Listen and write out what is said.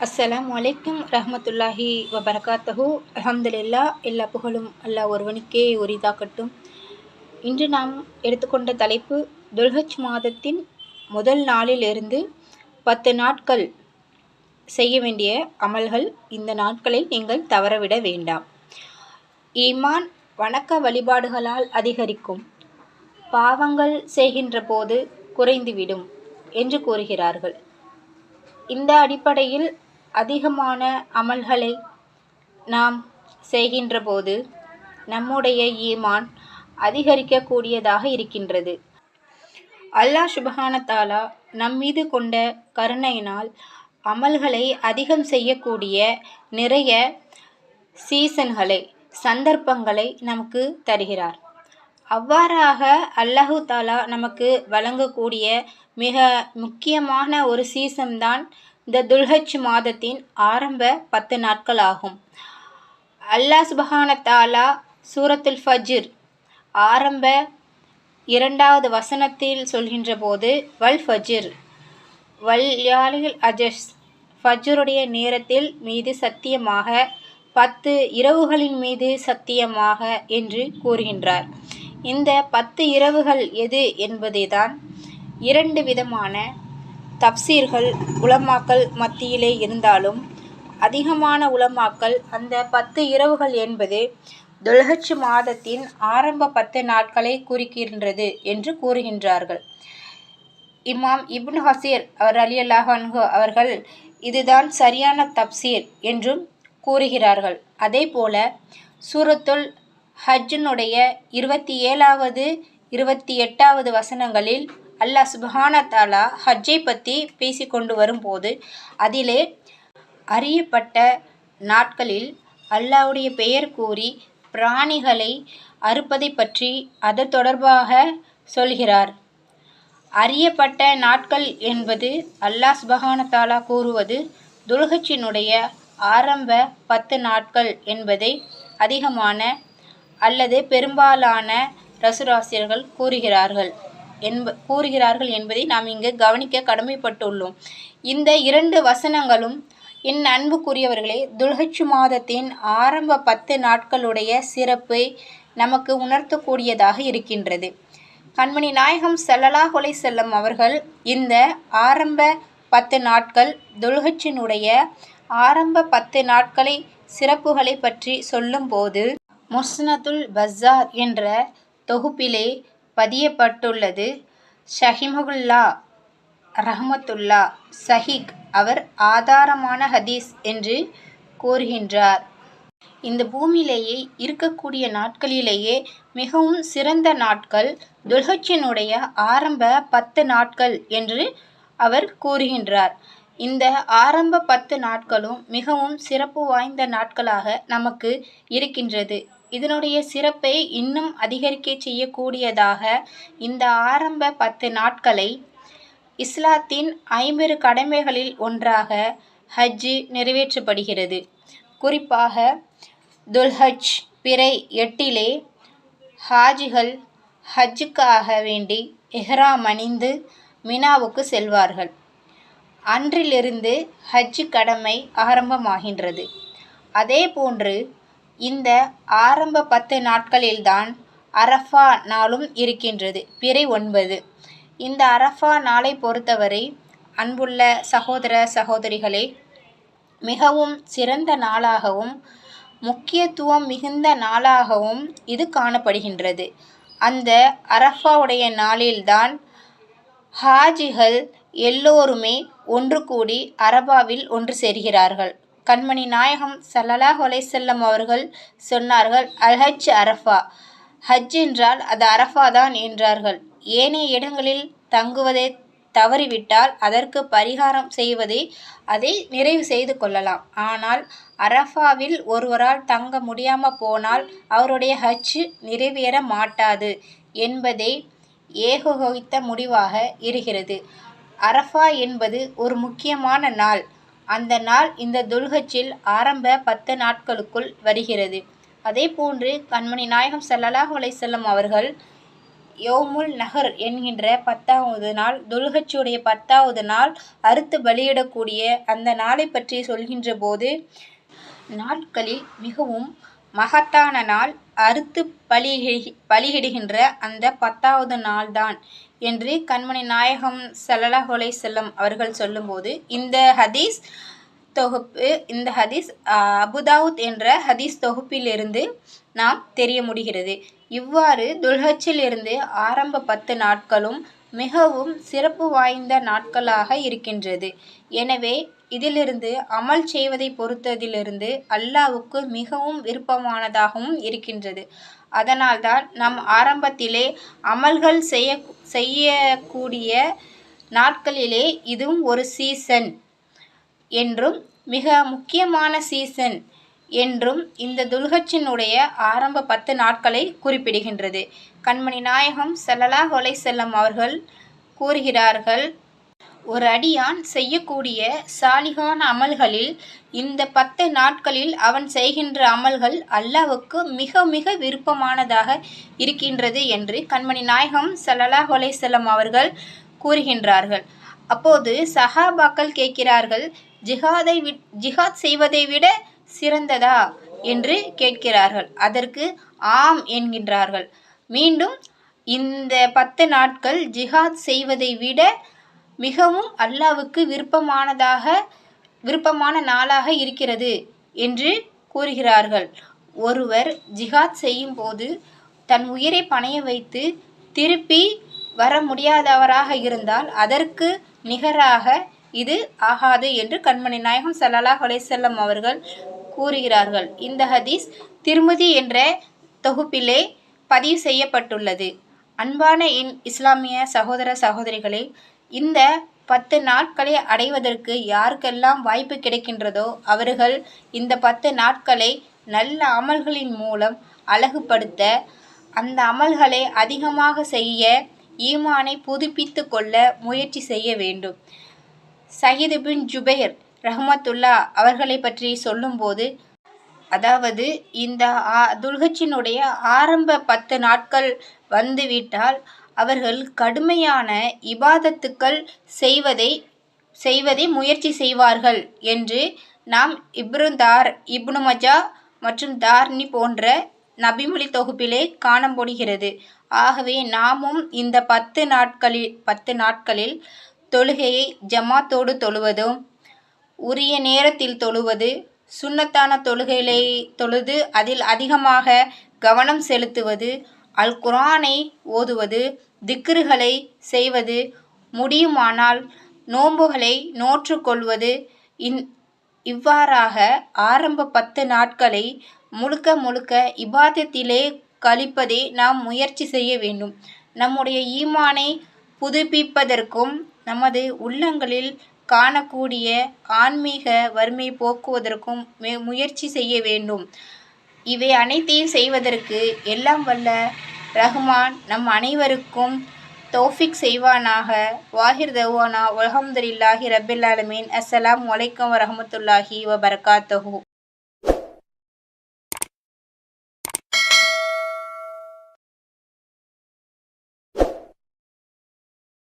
அஸ்ஸலாமு அலைக்கும் ரஹ்மத்துல்லாஹி வபரகாத்தஹு. அல்ஹம்துலில்லாஹ். எல்லா புகழும் அல்லாஹ் ஒருவனுக்கே உரித்தாக்கட்டும். இன்று நாம் எடுத்துக்கொண்ட தலைப்பு துல்ஹஜ் மாதத்தின் முதல் நாளிலிருந்து 10 நாட்கள் செய்ய வேண்டிய அமல்கள். இந்த நாட்களை நீங்கள் தவறவிட வேண்டாம். ஈமான் வணக்க வழிபாடுகளால் அதிகரிக்கும், பாவங்கள் செய்கின்ற போது குறைந்துவிடும் என்று கூறுகிறார்கள். இந்த அடிப்படையில் அதிகமான அமல்களை நாம் செய்கின்ற போது நம்முடைய ஈமான் அதிகரிக்கக்கூடியதாக இருக்கின்றது. அல்லாஹ் சுப்ஹான தஆலா நம் மீது கொண்ட கருணையினால் அமல்களை அதிகம் செய்யக்கூடிய நிறைய சீசன்களை, சந்தர்ப்பங்களை நமக்கு தருகிறார். அவ்வாறாக அல்லாஹு தஆலா நமக்கு வழங்கக்கூடிய மிக முக்கியமான ஒரு சீசன் தான் இந்த துல்ஹஜ் மாதத்தின் ஆரம்ப 10 நாட்கள் ஆகும். அல்லாஹ் சுப்ஹான தஆலா சூரத்துல் ஃபஜ்ர் ஆரம்ப 2வது வசனத்தில் சொல்கின்ற போது வல் ஃபஜ்ர் வல் லைலில் அஜஸ், ஃபஜ்ருடைய நேரத்தில் மீது சத்தியமாக, 10 இரவுகளின் மீது சத்தியமாக என்று கூறுகின்றார். இந்த 10 இரவுகள் எது என்பதைதான் 2 விதமான தப்சீர்கள் உலமாக்கள் மத்தியிலே இருந்தாலும் அதிகமான உலமாக்கள் அந்த 10 இரவுகள் என்பது துல்ஹஜ் மாதத்தின் ஆரம்ப 10 நாட்களை குறிக்கின்றது என்று கூறுகின்றார்கள். இமாம் இப்னு கஸீர் ரலியல்லாஹு அன்ஹு அவர்கள் இதுதான் சரியான தப்சீர் என்றும் கூறுகிறார்கள். அதேபோல சூரத்துல் ஹஜ்னுடைய 27வது 28வது வசனங்களில் அல்லாஹ் சுப்ஹான தஆலா ஹஜ்ஜை பற்றி பேசிக்கொண்டு வரும்போது அதிலே அறியப்பட்ட நாட்களில் அல்லாஹ்வுடைய பெயர் கூறி பிராணிகளை அறுப்பதை பற்றி அது தொடர்பாக சொல்கிறார். அறியப்பட்ட நாட்கள் என்பது அல்லாஹ் சுப்ஹான தஆலா கூறுவது துல்ஹஜ்ஜினுடைய ஆரம்ப 10 நாட்கள் என்பதை அதிகமான அல்லது பெரும்பாலான ரசூலாசிரியர்கள் கூறுகிறார்கள் என்பதை நாம் இங்கு கவனிக்க கடமைப்பட்டுள்ளோம். இந்த 2 வசனங்களும் என் அன்புக்குரியவர்களே துல்ஹஜ் மாதத்தின் ஆரம்ப 10 நாட்களுடைய சிறப்பை நமக்கு உணர்த்தக்கூடியதாக இருக்கின்றது. கண்மணி நாயகம் ஸல்லல்லாஹு அலைஹி வஸல்லம் அவர்கள் இந்த ஆரம்ப 10 நாட்கள் துல்ஹஜ்ஜினுடைய ஆரம்ப 10 நாட்களை சிறப்புகளை பற்றி சொல்லும்போது முஸ்னதுல் பஸார் என்ற தொகுப்பிலே பதியப்பட்டுள்ளது. ஷஹிஹுல்லா ரஹ்மத்துல்லா சஹீஹ் அவர் ஆதாரமான ஹதீஸ் என்று கூறுகின்றார். இந்த பூமியிலேயே இருக்கக்கூடிய நாட்களிலேயே மிகவும் சிறந்த நாட்கள் துல்ஹஜ்ஜினுடைய ஆரம்ப 10 நாட்கள் என்று அவர் கூறுகின்றார். இந்த ஆரம்ப 10 நாட்களும் மிகவும் சிறப்பு வாய்ந்த நாட்களாக நமக்கு இருக்கின்றது. இதனுடைய சிறப்பை இன்னும் அதிகரிக்க செய்யக்கூடியதாக இந்த ஆரம்ப 10 நாட்களை இஸ்லாத்தின் 50 கடமைகளில் ஒன்றாக ஹஜ் நிறைவேற்றப்படுகிறது. குறிப்பாக துல்ஹஜ் பிறை 8லே ஹாஜிகள் ஹஜ்ஜுக்காக வேண்டி இஹ்ராம் அணிந்து மினாவுக்கு செல்வார்கள். அன்றிலிருந்து ஹஜ் கடமை ஆரம்பமாகின்றது. அதேபோன்று இந்த ஆரம்ப 10 நாட்களில்தான் அரஃபா நாளும் இருக்கின்றது, பிறை 9. இந்த அரஃபா நாளை பொறுத்தவரை அன்புள்ள சகோதர சகோதரிகளே, மிகவும் சிறந்த நாளாகவும் முக்கியத்துவம் மிகுந்த நாளாகவும் இது காணப்படுகின்றது. அந்த அரஃபாவுடைய நாளில்தான் ஹாஜிகள் எல்லோருமே ஒன்று கூடி அரபாவில் ஒன்று சேர்கிறார்கள். கண்மணி நாயகம் ஸல்லல்லாஹு அலைஹி வஸல்லம் அவர்கள் சொன்னார்கள், அல் ஹஜ் அரஃபா, ஹஜ் என்றால் அது அரஃபா தான் என்றார்கள். ஏனைய இடங்களில் தங்குவதை தவறிவிட்டால் அதற்கு பரிகாரம் செய்வதை அதை நிறைவு செய்து கொள்ளலாம். ஆனால் அரஃபாவில் ஒருவரால் தங்க முடியாமல் போனால் அவருடைய ஹஜ் நிறைவேற மாட்டாது என்பதை ஏகோகித்த முடிவாக இருக்கிறது. அரஃபா என்பது ஒரு முக்கியமான நாள். அந்த நாள் இந்த துல்ஹஜ்ஜில் ஆரம்ப 10 நாட்களுக்குள் வருகிறது. அதேபோன்று கண்மணி நாயகம் ஸல்லல்லாஹு அலைஹி வஸல்லம் அவர்கள் யௌமுல் நஹர் என்கின்ற 10வது நாள், துல்ஹஜ்ஜுடைய 10வது நாள் அறுத்து பலியிடக்கூடிய அந்த நாளை பற்றி சொல்கின்ற போது, நாட்களில் மிகவும் மகத்தான நாள் அறுத்து பலியிடுகின்ற அந்த 10வது நாள்தான் என்று கண்மணி நாயகம் ஸல்லல்லாஹு அலைஹி வஸல்லம் அவர்கள் சொல்லும்போது, இந்த ஹதீஸ் அபுதாவுத் என்ற ஹதீஸ் தொகுப்பிலிருந்து நாம் தெரிய முடிகிறது. இவ்வாறு துல்ஹஜ்ஜில் இருந்து ஆரம்ப 10 நாட்களும் மிகவும் சிறப்பு வாய்ந்த நாட்களாக இருக்கின்றது. எனவே இதிலிருந்து அமல் செய்வதை பொறுத்ததிலிருந்து அல்லாஹ்வுக்கு மிகவும் விருப்பமானதாகவும் இருக்கின்றது. அதனால்தான் நாம் ஆரம்பத்திலே அமல்கள் செய்யக்கூடிய நாட்களிலே இதுவும் ஒரு சீசன் என்றும் மிக முக்கியமான சீசன் என்றும் இந்த துல்ஹஜ்ஜினுடைய ஆரம்ப 10 நாட்களை குறிப்பிடுகின்றது. கண்மணி நாயகம் ஸல்லல்லாஹு அலைஹி வஸல்லம் அவர்கள் கூறுகிறார்கள், ஒரு அடியான் செய்யக்கூடிய சாலிகான அமல்களில் இந்த 10 நாட்களில் அவன் செய்கின்ற அமல்கள் அல்லாஹ்வுக்கு மிக மிக விருப்பமானதாக இருக்கின்றது என்று கண்மணி நாயகம் ஸல்லல்லாஹு அலைஹி வஸல்லம் அவர்கள் கூறுகின்றார்கள். அப்போது சஹாபாக்கள் கேட்கிறார்கள், ஜிஹாத் செய்வதை விட சிறந்ததா என்று கேட்கிறார்கள். அதற்கு ஆம் என்கின்றார்கள். மீண்டும் இந்த 10 நாட்கள் ஜிஹாத் செய்வதை விட மிகவும் அல்லாஹ்வுக்கு விருப்பமான நாளாக இருக்கிறது என்று கூறுகிறார்கள். ஒருவர் ஜிஹாத் செய்யும் போது தன் உயிரை பணய வைத்து திருப்பி வர முடியாதவராக இருந்தால் அதற்கு நிகராக இது ஆகாது என்று கண்மணி நாயகம் ஸல்லல்லாஹு அலைஹி வஸல்லம் அவர்கள் கூறுகிறார்கள். இந்த ஹதீஸ் திர்மிதி என்ற தொகுப்பிலே பதிவு செய்யப்பட்டுள்ளது. அன்பான இஸ்லாமிய சகோதர சகோதரிகளே, இந்த 10 நாட்களை அடைவதற்கு யாருக்கெல்லாம் வாய்ப்பு கிடைக்கின்றதோ அவர்கள் இந்த 10 நாட்களை நல்ல அமல்களின் மூலம் அழகுபடுத்த, அந்த அமல்களை அதிகமாக செய்ய, ஈமானை புதுப்பித்து கொள்ள முயற்சி செய்ய வேண்டும். சயீத் பின் ஜுபைர் ரஹ்மத்துல்லா அவர்களை பற்றி சொல்லும்போது, அதாவது இந்த துல்ஹஜ்ஜினுடைய ஆரம்ப 10 நாட்கள் வந்துவிட்டால் அவர்கள் கடுமையான இபாதத்துக்கள் செய்வதை முயற்சி செய்வார்கள் என்று நாம் இப்னு மஜா மற்றும் தார்மி போன்ற நபிமொழி தொகுப்பிலே காணப்படுகிறது. ஆகவே நாமும் இந்த 10 நாட்களில் தொழுகையை ஜமாத்தோடு தொழுவதும், உரிய நேரத்தில் தொழுவது, சுன்னத்தான தொழுகைகளை தொழுது அதில் அதிகமாக கவனம் செலுத்துவது, அல் குர்ஆனை ஓதுவது, திக்ருகளை செய்வது, முடியுமானால் நோன்புகளை நோற்றுக்கொள்வது, இவ்வாறாக ஆரம்ப 10 நாட்களை முழுக்க முழுக்க இபாதத்திலே கழிப்பதை நாம் முயற்சி செய்ய வேண்டும். நம்முடைய ஈமானை புதுப்பிப்பதற்கும் நமது உள்ளங்களில் காணக்கூடிய ஆன்மீக வறுமை போக்குவதற்கும் முயற்சி செய்ய வேண்டும். இவை அனைத்தையும் செய்வதற்கு எல்லாம் வல்ல ரஹ்மான் நம் அனைவருக்கும் தௌஃபீக் செய்வானாக. வாஹிர் தஅவானா வல்ஹம்துலில்லாஹி ரப்பில் ஆலமீன். அஸ்ஸலாமு அலைக்கும் வரஹ்மத்துல்லாஹி வபரகாத்துஹு.